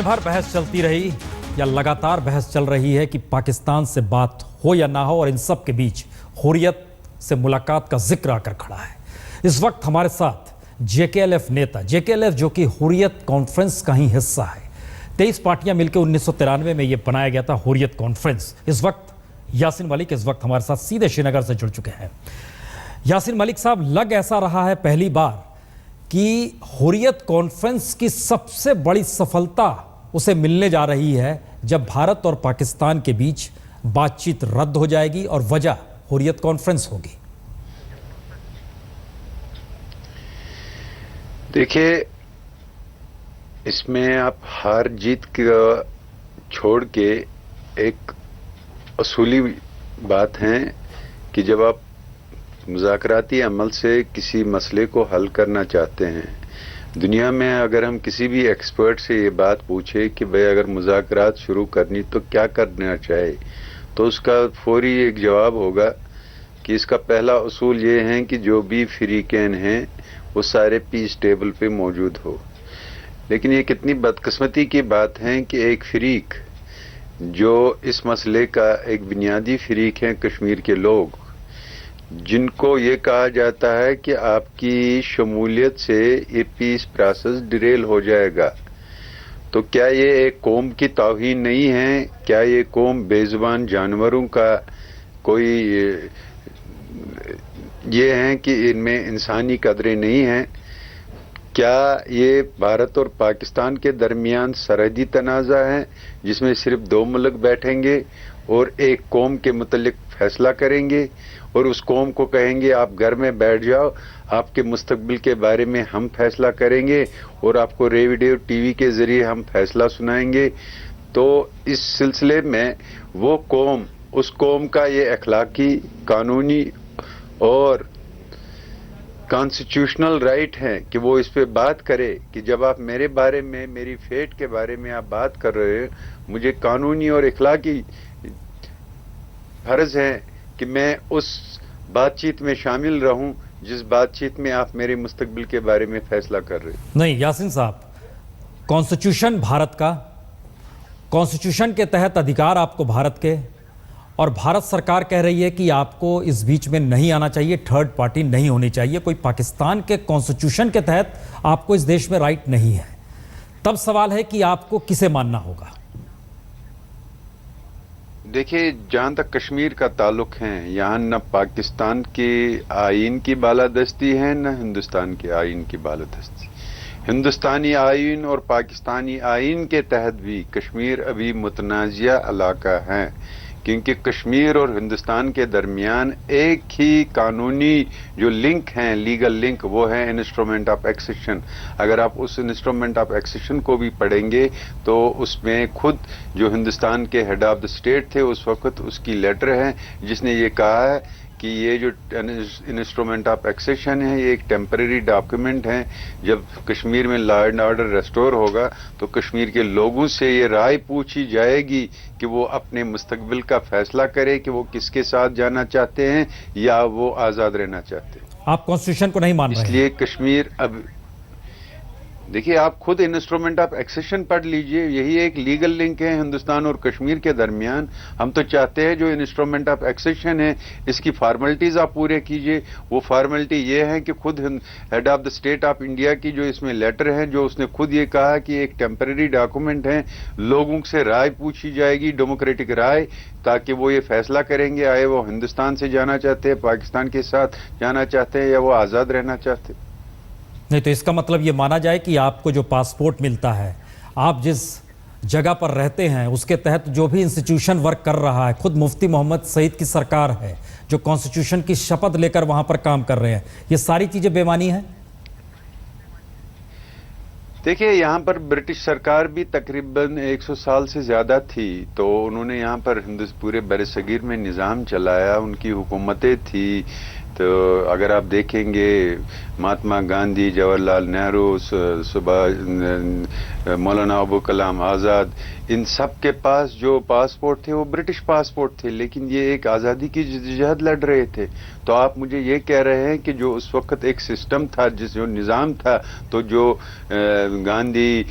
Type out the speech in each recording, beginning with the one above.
भर बहस चलती रही या लगातार बहस चल रही है कि पाकिस्तान से बात हो या ना हो, और इन सब के बीच हुर्रियत से मुलाकात का जिक्र आकर खड़ा है। इस वक्त हमारे साथ जेकेएलएफ नेता, जेकेएलएफ जो कि हुर्रियत कॉन्फ्रेंस का ही हिस्सा है। 23 पार्टियां मिलकर 1993 में ये बनाया गया था हुर्रियत कॉन्फ्रेंस। इस वक्त यासिन मलिक इस वक्त हमारे साथ सीधे श्रीनगर से जुड़ चुके हैं। यासिन मलिक साहब, लग ऐसा रहा है पहली बार कि हुर्रियत कॉन्फ्रेंस की सबसे बड़ी सफलता उसे मिलने जा रही है जब भारत और पाकिस्तान के बीच बातचीत रद्द हो जाएगी और वजह हुर्रियत कॉन्फ्रेंस होगी। देखिए, इसमें आप हार जीत का छोड़ के एक असूली बात है कि जब आप मुज़ाकराती अमल से किसी मसले को हल करना चाहते हैं, दुनिया में अगर हम किसी भी एक्सपर्ट से ये बात पूछे कि भाई अगर मुज़ाकरात शुरू करनी तो क्या करना चाहिए, तो उसका फौरी एक जवाब होगा कि इसका पहला उसूल ये है कि जो भी फरीकैन हैं वो सारे पीस टेबल पे मौजूद हो। लेकिन ये कितनी बदकिस्मती की बात है कि एक फरीक जो इस मसले का एक बुनियादी फरीक है कश्मीर के लोग, जिनको ये कहा जाता है कि आपकी शमूलियत से ये पीस प्रोसेस डिरेल हो जाएगा, तो क्या ये एक कौम की तौहीन नहीं है? क्या ये कौम बेजुबान जानवरों का कोई ये है कि इनमें इंसानी कदरें नहीं हैं? क्या ये भारत और पाकिस्तान के दरमियान सरहदी तनाज़ा है जिसमें सिर्फ दो मुल्क बैठेंगे और एक कौम के मुतल्लिक फैसला करेंगे और उस कौम को कहेंगे आप घर में बैठ जाओ, आपके मुस्तकबिल के बारे में हम फैसला करेंगे और आपको रेडियो टीवी के जरिए हम फैसला सुनाएंगे? तो इस सिलसिले में वो कौम, उस कौम का ये अखलाकी, कानूनी और कॉन्स्टिट्यूशनल राइट है कि वो इस पे बात करे कि जब आप मेरे बारे में, मेरी फेट के बारे में आप बात कर रहे हो, मुझे कानूनी और अखलाकी फर्ज है कि मैं उस बातचीत में शामिल रहूं जिस बातचीत में आप मेरे मुस्तकबिल के बारे में फैसला कर रहे हो। नहीं यासिन साहब, कॉन्स्टिट्यूशन भारत का, कॉन्स्टिट्यूशन के तहत अधिकार आपको भारत के, और भारत सरकार कह रही है कि आपको इस बीच में नहीं आना चाहिए, थर्ड पार्टी नहीं होनी चाहिए, कोई पाकिस्तान के कॉन्स्टिट्यूशन के तहत आपको इस देश में राइट नहीं है। तब सवाल है कि आपको किसे मानना होगा? देखिए, जहां तक कश्मीर का ताल्लुक है, यहाँ न पाकिस्तान के आइन की बालादस्ती है न हिंदुस्तान के आइन की बालादस्ती। हिंदुस्तानी आइन और पाकिस्तानी आइन के तहत भी कश्मीर अभी मुतनाज़िया इलाका है, क्योंकि कश्मीर और हिंदुस्तान के दरमियान एक ही कानूनी जो लिंक हैं, लीगल लिंक, वो है इंस्ट्रूमेंट ऑफ एक्सेशन। अगर आप उस इंस्ट्रूमेंट ऑफ एक्सेशन को भी पढ़ेंगे तो उसमें खुद जो हिंदुस्तान के हेड ऑफ द स्टेट थे उस वक्त, उसकी लेटर है जिसने ये कहा है कि ये जो इंस्ट्रूमेंट ऑफ एक्सेशन है ये एक टेम्परेरी डॉक्यूमेंट है। जब कश्मीर में लॉ एंड ऑर्डर रेस्टोर होगा तो कश्मीर के लोगों से ये राय पूछी जाएगी कि वो अपने मुस्तकबिल का फैसला करें कि वो किसके साथ जाना चाहते हैं या वो आज़ाद रहना चाहते हैं। आप कॉन्स्टिट्यूशन को नहीं मान रहे हैं? इसलिए कश्मीर अब देखिए, आप खुद इंस्ट्रूमेंट ऑफ एक्सेशन पढ़ लीजिए, यही एक लीगल लिंक है हिंदुस्तान और कश्मीर के दरमियान। हम तो चाहते हैं जो इंस्ट्रूमेंट ऑफ एक्सेशन है इसकी फॉर्मेलिटीज आप पूरे कीजिए। वो फॉर्मेलिटी ये है कि खुद head of the state of India की जो इसमें लेटर है, जो उसने खुद ये कहा कि एक टेम्परेरी डॉक्यूमेंट है, लोगों से राय पूछी जाएगी, डेमोक्रेटिक राय, ताकि वो ये फैसला करेंगे आए वो हिंदुस्तान से जाना चाहते हैं, पाकिस्तान के साथ जाना चाहते हैं या वो आज़ाद रहना चाहते हैं। नहीं तो इसका मतलब ये माना जाए कि आपको जो पासपोर्ट मिलता है, आप जिस जगह पर रहते हैं, उसके तहत जो भी इंस्टीट्यूशन वर्क कर रहा है, खुद मुफ्ती मोहम्मद सईद की सरकार है जो कॉन्स्टिट्यूशन की शपथ लेकर वहां पर काम कर रहे हैं, ये सारी चीजें बेमानी हैं? देखिए, यहाँ पर ब्रिटिश सरकार भी तकरीबन 100 साल से ज़्यादा थी, तो उन्होंने यहाँ पर पूरे बरसगीर में निज़ाम चलाया, उनकी हुकूमतें थी। तो अगर आप देखेंगे महात्मा गांधी, जवाहरलाल नेहरू, मौलाना अबुल कलाम आज़ाद, इन सब के पास जो पासपोर्ट थे वो ब्रिटिश पासपोर्ट थे, लेकिन ये एक आज़ादी की जद्दोजहद लड़ रहे थे। تو آپ مجھے یہ کہہ رہے ہیں کہ جو اس وقت ایک سسٹم تھا، جو نظام تھا، تو جو گاندھی،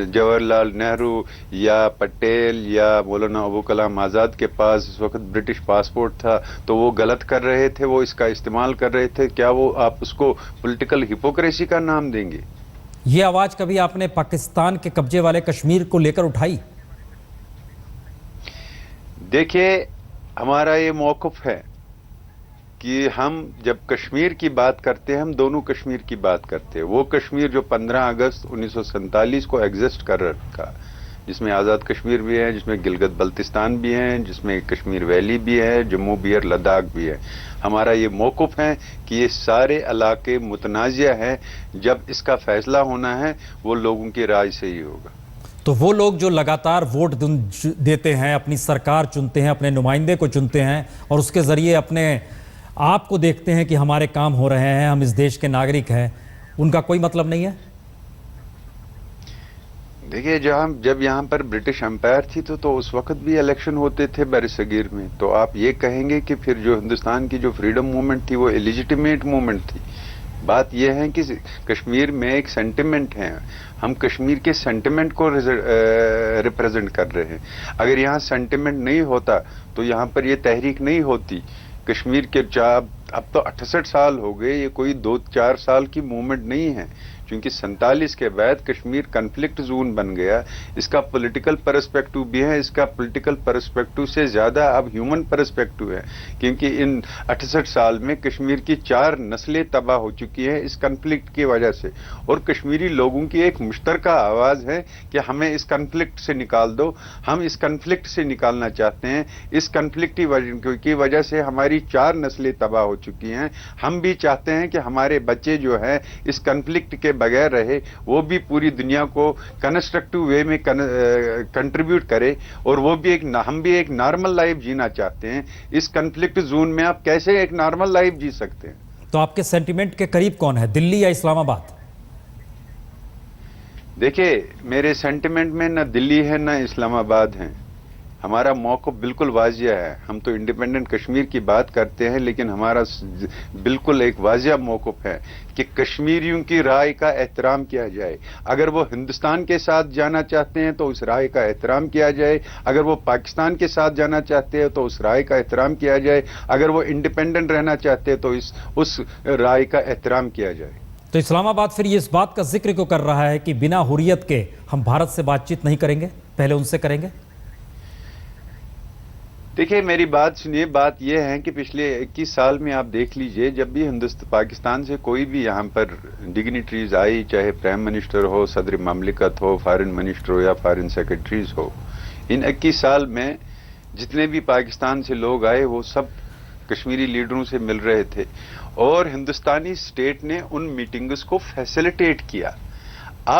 جواہر لال نہرو یا پٹیل یا مولانا ابو کلام آزاد کے پاس اس وقت برٹش پاسپورٹ تھا، تو وہ غلط کر رہے تھے، وہ اس کا استعمال کر رہے تھے، کیا وہ آپ اس کو پولیٹیکل ہپوکریسی کا نام دیں گے؟ یہ آواز کبھی آپ نے پاکستان کے قبضے والے کشمیر کو لے کر اٹھائی؟ دیکھیے، ہمارا یہ موقف ہے کہ ہم جب کشمیر کی بات کرتے ہیں، ہم دونوں کشمیر کی بات کرتے ہیں۔ وہ کشمیر جو 15 اگست 1947 کو ایگزسٹ کر رکھا، جس میں آزاد کشمیر بھی ہے، جس میں گلگت بلتستان بھی ہے، جس میں کشمیر ویلی بھی ہے، جموں بھی ہے، لداخ بھی ہے۔ ہمارا یہ موقف ہے کہ یہ سارے علاقے متنازع ہیں، جب اس کا فیصلہ ہونا ہے وہ لوگوں کی رائے سے ہی ہوگا۔ تو وہ لوگ جو لگاتار ووٹ دیتے ہیں، اپنی سرکار چنتے ہیں، اپنے نمائندے کو چنتے ہیں اور اس کے ذریعے اپنے آپ کو دیکھتے ہیں کہ ہمارے کام ہو رہے ہیں، ہم اس دیش کے ناگرک ہیں، ان کا کوئی مطلب نہیں ہے؟ دیکھیے، جب یہاں پر برٹش امپائر تھی تو اس وقت بھی الیکشن ہوتے تھے بر صغیر میں، تو آپ یہ کہیں گے کہ پھر جو ہندوستان کی جو فریڈم موومنٹ تھی وہ الیجیٹیمیٹ موومنٹ تھی؟ بات یہ ہے کہ کشمیر میں ایک سینٹیمنٹ ہے، ہم کشمیر کے سینٹیمنٹ کو ریپرزینٹ کر رہے ہیں۔ اگر یہاں سینٹیمنٹ نہیں ہوتا تو یہاں پر یہ تحریک نہیں ہوتی۔ کشمیر کے اب تو 68 سال ہو گئے، یہ کوئی 2-4 سال کی موومنٹ نہیں ہے، چونکہ 47 کے بعد کشمیر کنفلکٹ زون بن گیا۔ اس کا پولیٹیکل پرسپیکٹو بھی ہے، اس کا پولیٹیکل پرسپیکٹو سے زیادہ اب ہیومن پرسپیکٹو ہے، کیونکہ ان 68 سال میں کشمیر کی 4 نسلیں تباہ ہو چکی ہیں اس کنفلکٹ کی وجہ سے، اور کشمیری لوگوں کی ایک مشترکہ آواز ہے کہ ہمیں اس کنفلکٹ سے نکال دو۔ ہم اس کنفلکٹ سے نکالنا چاہتے ہیں، اس کنفلکٹ کی وجہ سے ہماری 4 نسلیں تباہ ہو چکی ہیں۔ ہم بھی چاہتے ہیں کہ ہمارے بچے جو ہیں اس کنفلکٹ کے بغیر رہے، وہ بھی پوری دنیا کو کنسٹرکٹیو وے میں کنٹریبیوٹ کرے، اور ہم بھی ایک نارمل لائف جینا چاہتے ہیں۔ اس کنفلکٹ زون میں آپ کیسے ایک نارمل لائف جی سکتے ہیں؟ تو آپ کے سینٹیمنٹ کے قریب کون ہے، دلی یا اسلام آباد؟ دیکھیں، میرے سینٹیمنٹ میں نہ دلی ہے نہ اسلام آباد ہیں۔ ہمارا موقف بالکل واضح ہے۔ ہم تو انڈیپینڈنٹ کشمیر کی بات کرتے ہیں، لیکن ہمارا بالکل ایک واضح موقف ہے کہ کشمیریوں کی رائے کا احترام کیا جائے۔ اگر وہ ہندوستان کے ساتھ جانا چاہتے ہیں تو اس رائے کا احترام کیا جائے، اگر وہ پاکستان کے ساتھ جانا چاہتے ہیں تو اس رائے کا احترام کیا جائے، اگر وہ انڈیپینڈنٹ رہنا چاہتے ہیں تو اس رائے کا احترام کیا جائے۔ تو اسلام آباد پھر یہ اس بات کا ذکر کیوں کر رہا ہے کہ بنا حریت کے ہم بھارت سے بات چیت نہیں کریں گے، پہلے ان سے کریں گے؟ دیکھیں، میری بات سنیے۔ بات یہ ہے کہ پچھلے 21 سال میں آپ دیکھ لیجئے، جب بھی پاکستان سے کوئی بھی یہاں پر ڈگنیٹریز آئی، چاہے پرائم منسٹر ہو، صدر مملکت ہو، فارن منسٹر ہو یا فارن سیکرٹریز ہو، ان 21 سال میں جتنے بھی پاکستان سے لوگ آئے وہ سب کشمیری لیڈروں سے مل رہے تھے، اور ہندوستانی اسٹیٹ نے ان میٹنگز کو فیسیلیٹیٹ کیا۔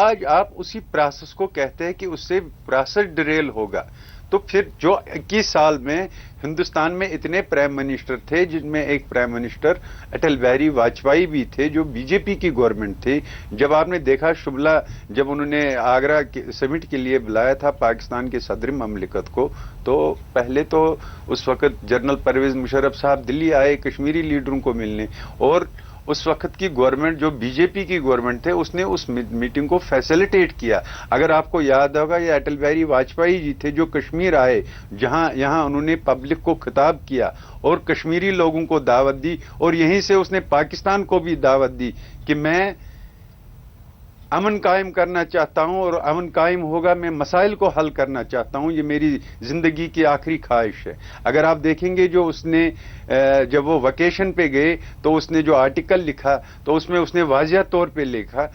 آج آپ اسی پروسیس کو کہتے ہیں کہ اس سے پروسیس ڈریل ہوگا، تو پھر جو 21 سال میں ہندوستان میں اتنے پرائم منسٹر تھے، جن میں ایک پرائم منسٹر اٹل بہاری واجپئی بھی تھے جو بی جے پی کی گورنمنٹ تھی۔ جب آپ نے دیکھا شملہ، جب انہوں نے آگرہ سمٹ کے لیے بلایا تھا پاکستان کے صدر مملکت کو، تو پہلے تو اس وقت جنرل پرویز مشرف صاحب دلی آئے کشمیری لیڈروں کو ملنے، اور اس وقت کی گورنمنٹ جو بی جے پی کی گورنمنٹ تھے اس نے اس میٹنگ کو فیسیلیٹیٹ کیا۔ اگر آپ کو یاد ہوگا، یہ اٹل بہاری واجپئی جی تھے جو کشمیر آئے، یہاں انہوں نے پبلک کو خطاب کیا اور کشمیری لوگوں کو دعوت دی، اور یہیں سے اس نے پاکستان کو بھی دعوت دی کہ میں امن قائم کرنا چاہتا ہوں، اور امن قائم ہوگا، میں مسائل کو حل کرنا چاہتا ہوں، یہ میری زندگی کی آخری خواہش ہے۔ اگر آپ دیکھیں گے جو اس نے جب وہ ویکیشن پہ گئے تو اس نے جو آرٹیکل لکھا تو اس میں اس نے واضح طور پہ لکھا،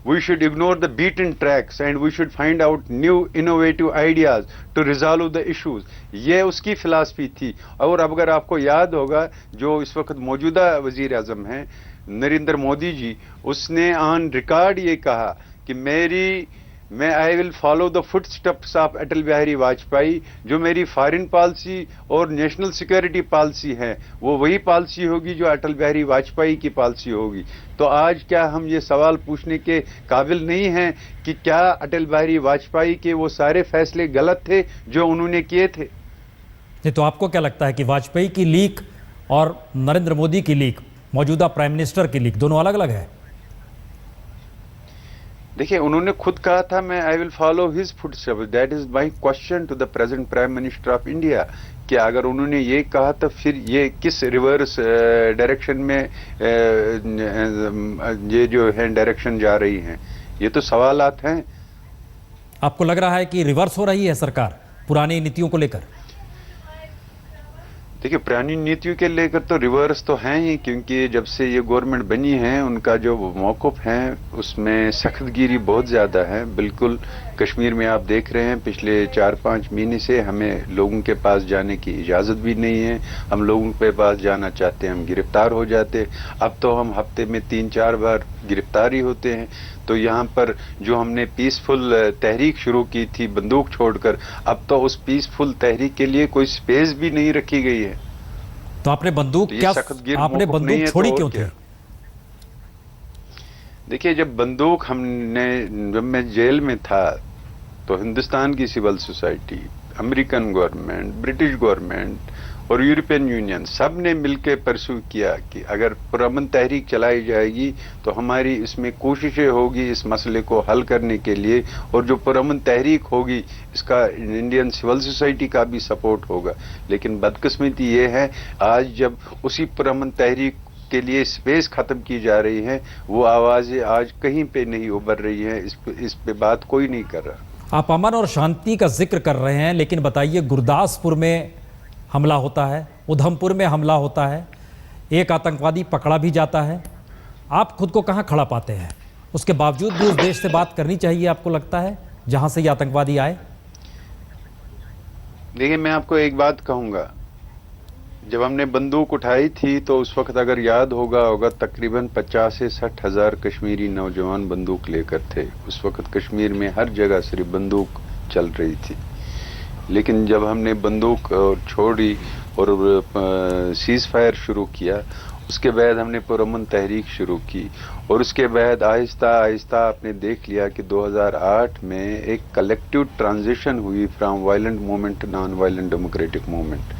We should ignore the beaten tracks and we should find out new innovative ideas to resolve the issues۔ یہ اس کی فلسفی تھی۔ اور اب اگر آپ کو یاد ہوگا، جو اس وقت موجودہ وزیر اعظم ہیں نریندر مودی جی، اس نے آن ریکارڈ یہ کہا کہ I will follow the footsteps of Atal Bihari Vajpayee. جو میری فارن پالیسی اور نیشنل سیکورٹی پالیسی ہے وہ وہی پالیسی ہوگی جو اٹل بہاری واجپئی کی پالیسی ہوگی۔ تو آج کیا ہم یہ سوال پوچھنے کے قابل نہیں ہیں کہ کیا اٹل بہاری واجپئی کے وہ سارے فیصلے غلط تھے جو انہوں نے کیے تھے؟ تو آپ کو کیا لگتا ہے کہ واجپئی کی لیک اور नरेंद्र मोदी की लीग, मौजूदा प्राइम मिनिस्टर की लीग, दोनों अलग अलग है? देखिए, उन्होंने खुद कहा था मैं I will follow his footsteps, that is my question to the present prime minister of India, कि अगर उन्होंने ये कहा तो फिर ये किस रिवर्स डायरेक्शन में ये जो है डायरेक्शन जा रही हैं, ये तो सवालात हैं। आपको लग रहा है कि रिवर्स हो रही है सरकार पुरानी नीतियों को लेकर? देखिए, पुरानी नीतियों के लेकर तो रिवर्स तो हैं ही, क्योंकि जब से ये गवर्नमेंट बनी है उनका जो मौक़िफ़ है उसमें सख्तगिरी बहुत ज़्यादा है। बिल्कुल कश्मीर में आप देख रहे हैं पिछले 4-5 महीने से हमें लोगों के पास जाने की इजाज़त भी नहीं है। हम लोगों के पास जाना चाहते हैं हम गिरफ्तार हो जाते। अब तो हम हफ्ते में 3-4 बार गिरफ्तार ही होते हैं। तो यहाँ पर जो हमने पीसफुल तहरीक शुरू की थी बंदूक छोड़कर, अब तो उस पीसफुल तहरीक के लिए कोई स्पेस भी नहीं रखी गई है। तो आपने बंदूक तो क्या आपने बंदूक बंदूक छोड़ी क्यों थी? देखिए, जब मैं जेल में था तो हिंदुस्तान की civil society, American government, British government और यूरोपियन यूनियन सब ने मिलकर परस्यू किया कि अगर पुरअमन तहरीक चलाई जाएगी तो हमारी इसमें कोशिशें होगी इस मसले को हल करने के लिए, और जो पुरअमन तहरीक होगी इसका इंडियन सिविल सोसाइटी का भी सपोर्ट होगा। लेकिन बदकिस्मती ये है आज जब उसी पुरअमन तहरीक के लिए स्पेस खत्म की जा रही है, वो आवाज़ें आज कहीं पे नहीं उभर रही हैं, इस पे बात कोई नहीं कर रहा। आप अमन और शांति का जिक्र कर रहे हैं, लेकिन बताइए गुरदासपुर में हमला होता है, उधमपुर में हमला होता है, एक आतंकवादी पकड़ा भी जाता है, आप खुद को कहाँ खड़ा पाते हैं? उसके बावजूद भी उस देश से बात करनी चाहिए आपको लगता है जहाँ से ये आतंकवादी आए? देखिए, मैं आपको एक बात कहूँगा, जब हमने बंदूक उठाई थी तो उस वक्त अगर याद होगा तकरीबन 50 से 60 हज़ार कश्मीरी नौजवान बंदूक लेकर थे। उस वक्त कश्मीर में हर जगह सिर्फ बंदूक चल रही थी। लेकिन जब हमने बंदूक छोड़ी और सीज़ फायर शुरू किया, उसके बाद हमने पुरअमन तहरीक शुरू की, और उसके बाद आहिस्ता आहिस्ता आपने देख लिया कि 2008 में एक कलेक्टिव ट्रांजिशन हुई from violent movement to non violent democratic movement.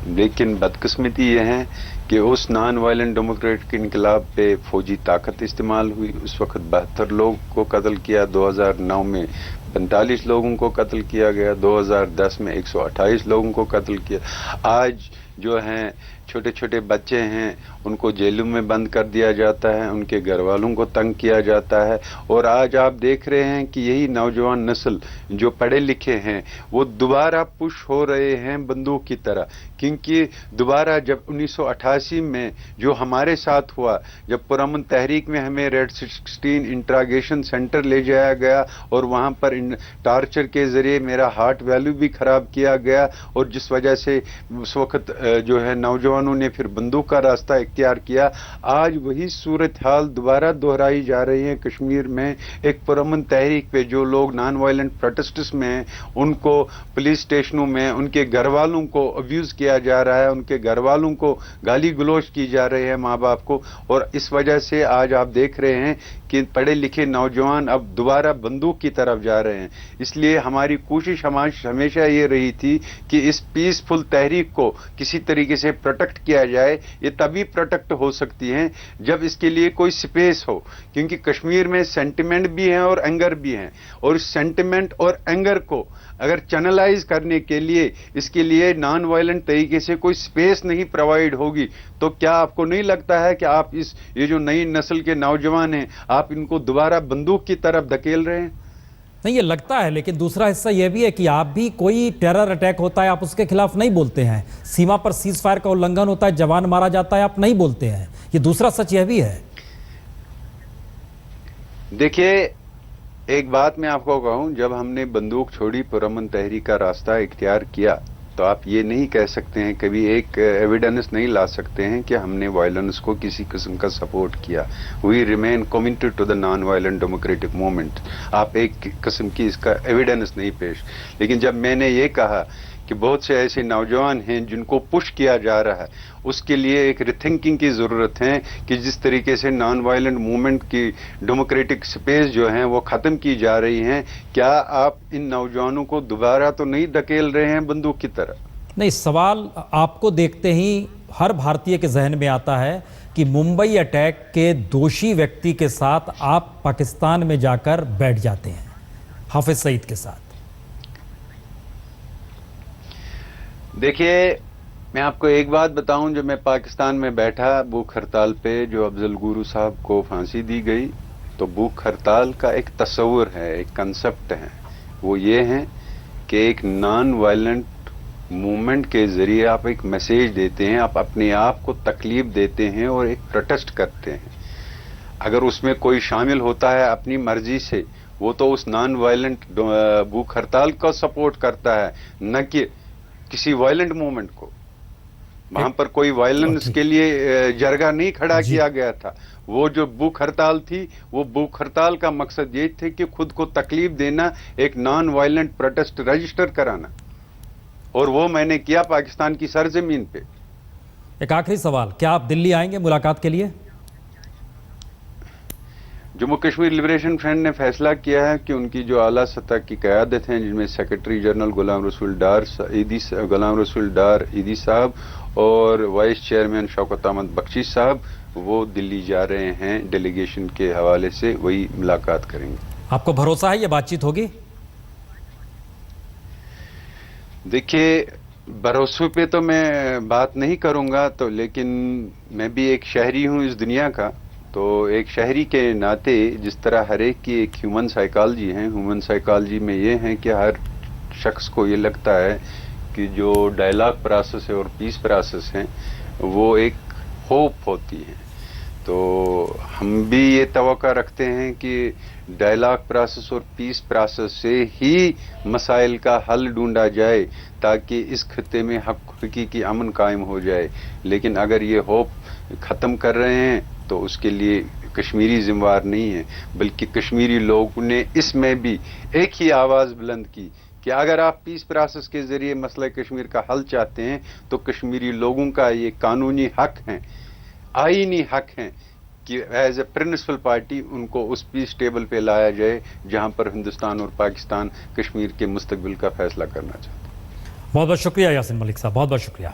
लेकिन बदकिस्मती ये है कि उस नॉन वायलेंट डेमोक्रेटिक इनकलाब पे फौजी ताकत इस्तेमाल हुई। उस वक्त 72 लोग को कत्ल किया, 2009 में 45 लोगों को कत्ल किया गया, 2010 में 128 लोगों को कत्ल किया। आज जो हैं छोटे छोटे बच्चे हैं उनको जेलों में बंद कर दिया जाता है, उनके घर वालों को तंग किया जाता है। और आज आप देख रहे हैं कि यही नौजवान नस्ल जो पढ़े लिखे हैं वो दोबारा पुश हो रहे हैं बंदूक की तरह, क्योंकि दोबारा जब 1988 में जो हमारे साथ हुआ, जब पुरअमन तहरीक में हमें रेड 16 इंट्रागेशन सेंटर ले जाया गया और वहाँ पर टार्चर के ज़रिए मेरा हार्ट वैल्यू भी ख़राब किया गया, और जिस वजह से उस वक्त जो है नौजवानों ने फिर बंदूक का रास्ता इख्तियार किया। आज वही सूरत हाल दोबारा दोहराई जा रही है कश्मीर में। एक पुरअमन तहरीक पे जो लोग नॉन वायलेंट प्रोटेस्टर्स में हैं उनको पुलिस स्टेशनों में उनके घर वालों को अब्यूज़ किया जा रहा है, उनके घर वालों को गाली गलौज की जा रही है, माँ बाप को। और इस वजह से आज आप देख रहे हैं कि पढ़े लिखे नौजवान अब दोबारा बंदूक की तरफ जा रहे हैं। इसलिए हमारी कोशिश हमेशा ये रही थी कि इस पीसफुल तहरीक को किसी तरीके से प्रोटेक्ट किया जाए। ये तभी प्रोटेक्ट हो सकती है जब इसके लिए कोई स्पेस हो, क्योंकि कश्मीर में सेंटिमेंट भी हैं और एंगर भी हैं, और इस सेंटिमेंट और एंगर को अगर चैनलाइज करने के लिए इसके लिए नॉन वायलेंट तरीके से कोई स्पेस नहीं प्रोवाइड होगी, तो क्या आपको नहीं लगता है कि आप ये जो नई नस्ल के नौजवान हैं आप इनको दोबारा बंदूक की तरफ धकेल रहे हैं? नहीं, ये लगता है, लेकिन दूसरा हिस्सा यह भी है कि आप भी कोई टेरर अटैक होता है आप उसके खिलाफ नहीं बोलते हैं, सीमा पर सीज फायर का उल्लंघन होता है, जवान मारा जाता है, आप नहीं बोलते हैं। ये दूसरा सच यह भी है। देखिए, एक बात मैं आपको कहूं, जब हमने बंदूक छोड़ी, पुरअमन तहरीक का रास्ता इख्तियार किया, तो आप ये नहीं कह सकते हैं, कभी एक एविडेंस नहीं ला सकते हैं कि हमने वायलेंस को किसी किस्म का सपोर्ट किया। We remain committed to the non violent democratic movement. आप एक किस्म की इसका एविडेंस नहीं पेश। लेकिन जब मैंने ये कहा कि बहुत से ऐसे नौजवान हैं जिनको पुश किया जा रहा है, उसके लिए एक रिथिंकिंग की ज़रूरत है कि जिस तरीके से नॉन वायलेंट मूवमेंट की डेमोक्रेटिक स्पेस जो हैं वो ख़त्म की जा रही हैं, क्या आप इन नौजवानों को दोबारा तो नहीं धकेल रहे हैं बंदूक की तरह? नहीं, सवाल आपको देखते ही हर भारतीय के जहन में आता है कि मुंबई अटैक के दोषी व्यक्ति के साथ आप पाकिस्तान में जाकर बैठ जाते हैं, हाफिज सईद के साथ। देखिए, मैं आपको एक बात बताऊं, जब मैं पाकिस्तान में बैठा भूख हड़ताल पे, जो अफजल गुरु साहब को फांसी दी गई, तो भूख हड़ताल का एक तस्वुर है, एक कंसेप्ट है, वो ये है कि एक नॉन वायलेंट मूवमेंट के जरिए आप एक मैसेज देते हैं, आप अपने आप को तकलीफ देते हैं और एक प्रोटेस्ट करते हैं। अगर उसमें कोई शामिल होता है अपनी मर्जी से, वो तो उस नॉन वायलेंट भूख हड़ताल का सपोर्ट करता है, न कि किसी वायलेंट मूवमेंट को। वहां पर कोई वायलेंस के लिए जरगा नहीं खड़ा किया गया था। वो जो भूख हड़ताल थी, वो भूख हड़ताल का मकसद ये थे कि खुद को तकलीफ देना, एक नॉन वायलेंट प्रोटेस्ट रजिस्टर कराना, और वो मैंने किया पाकिस्तान की सरजमीन पे। एक आखिरी सवाल, क्या आप दिल्ली आएंगे मुलाकात के लिए? जम्मू कश्मीर लिबरेशन फ्रंट ने फैसला किया है कि उनकी जो आला सतह की क़यादत हैं, जिनमें सेक्रेटरी जनरल गुलाम रसूल डार ईदी साहब और वाइस चेयरमैन शौकत अहमद बख्शी साहब, वो दिल्ली जा रहे हैं डेलीगेशन के हवाले से, वही मुलाकात करेंगे। आपको भरोसा है ये बातचीत होगी? देखिए, भरोसे पे तो मैं बात नहीं करूंगा, तो लेकिन मैं भी एक शहरी हूं इस दुनिया का, तो एक शहरी के नाते जिस तरह हर एक की एक ह्यूमन साइकोलॉजी है, ह्यूमन साइकोलॉजी में ये है कि हर शख्स को ये लगता है कि जो डायलॉग प्रोसेस है और पीस प्रोसेस है, वो एक होप होती है। तो हम भी ये तवक्का रखते हैं कि डायलॉग प्रोसेस और पीस प्रोसेस से ही मसाइल का हल ढूंढा जाए, ताकि इस खत्ते में हकीकी अमन कायम हो जाए। लेकिन अगर ये होप ख़त्म कर रहे हैं, तो उसके लिए कश्मीरी जिम्मेवार नहीं है, बल्कि कश्मीरी लोगों ने इसमें भी एक ही आवाज़ बुलंद की कि अगर आप पीस प्रोसेस के ज़रिए मसला कश्मीर का हल चाहते हैं, तो कश्मीरी लोगों का ये कानूनी हक है, आईनी हक है कि एज ए प्रिंसिपल पार्टी उनको उस पीस टेबल पे लाया जाए जहां पर हिंदुस्तान और पाकिस्तान कश्मीर के मुस्तकबिल का फैसला करना चाहते हैं। बहुत बहुत शुक्रिया यासिन मलिक साहब, बहुत बहुत शुक्रिया।